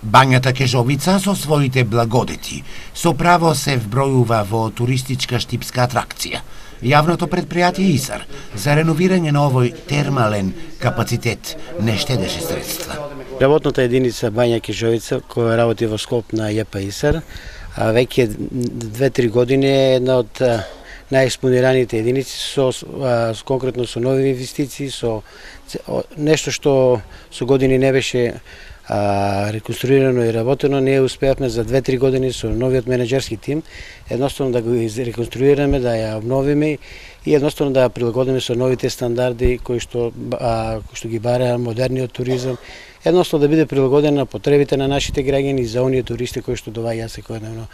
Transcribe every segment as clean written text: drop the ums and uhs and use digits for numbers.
Бањата Кежовица со своите благодети со право се вбројува во туристичка штипска атракција. Јавното предпријатие ИСАР за реновирање на овој термален капацитет не штедеше средства. Работната единица Бања Кежовица, која работи во склоп на ЈП ИСАР, веќе 2-3 години е една од најекспонираните единици конкретно со нови инвестиции, со нешто што со години не беше реконструирано и работено. Ние успеавме за 2-3 години со новиот менеджерски тим едноставно да го реконструираме, да ја обновиме и едноставно да ја прилагодиме со новите стандарди кои што ги бараа модерниот туризам, едноставно да биде прилагодена на потребите на нашите граѓани и за оние туристи кои што доаѓаат секојдневно.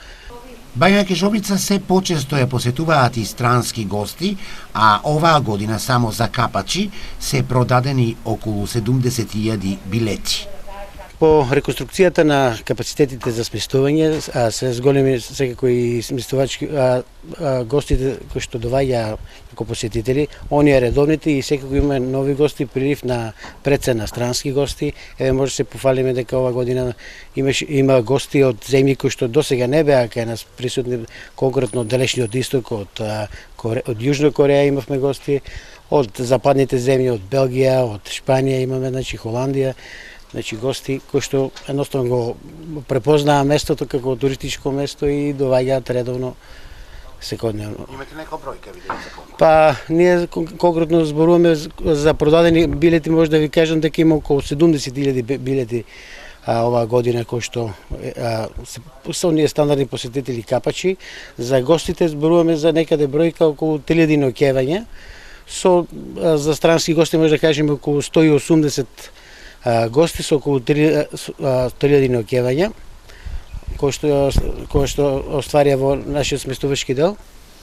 Бања Кежовица се почесто ја посетуваат и странски гости, а оваа година само за капачи се продадени околу 70.000 билети. По реконструкцијата на капацитетите за сместување се зголеми секако и сместувачки гостите кои што доаѓаа како посетители, оние редовните и секако има нови гости, прилив на прецена странски гости. Еве може се пофалиме дека ова година има гости од земји кои што досега не беа кај нас присутни, конкретно од далечниот исток, од Јужна Кореја имавме гости, од западните земји, од Белгија, од Шпанија имаме, Холандија. Гости кои што едноставно го препознаа местото како туристичко место и доаѓаат редовно секојдневно. Имате нека бројка видење за колку? Па ние конкретно зборуваме за продадени билети, може да ви кажам дека има околу 70.000 билети оваа година кои што се оние стандардни посетители капачи. За гостите зборуваме за некаде бројка околу 3000 ноќевања. За странски гости може да кажеме околу 180 гости со околу 3000 ноќевања, кои што остварија во нашиот сместувачки дел.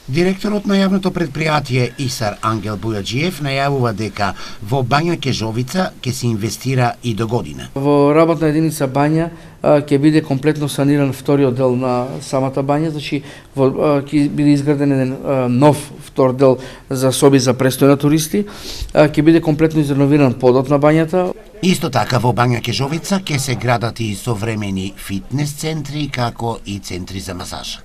Директорот на јавното предпријатие ИСАР Ангел Бујаджиев најавува дека во Бања Кежовица ќе се инвестира и до година. Во работна единица Бања ќе биде комплетно саниран вториот дел на самата бања, значи ќе биде изграден еден нов втор дел за соби за престој на туристи, ќе биде комплетно изреновиран подот на бањата. Исто така во Бања Кежовица ќе се градат и современи фитнес центри како и центри за масаж.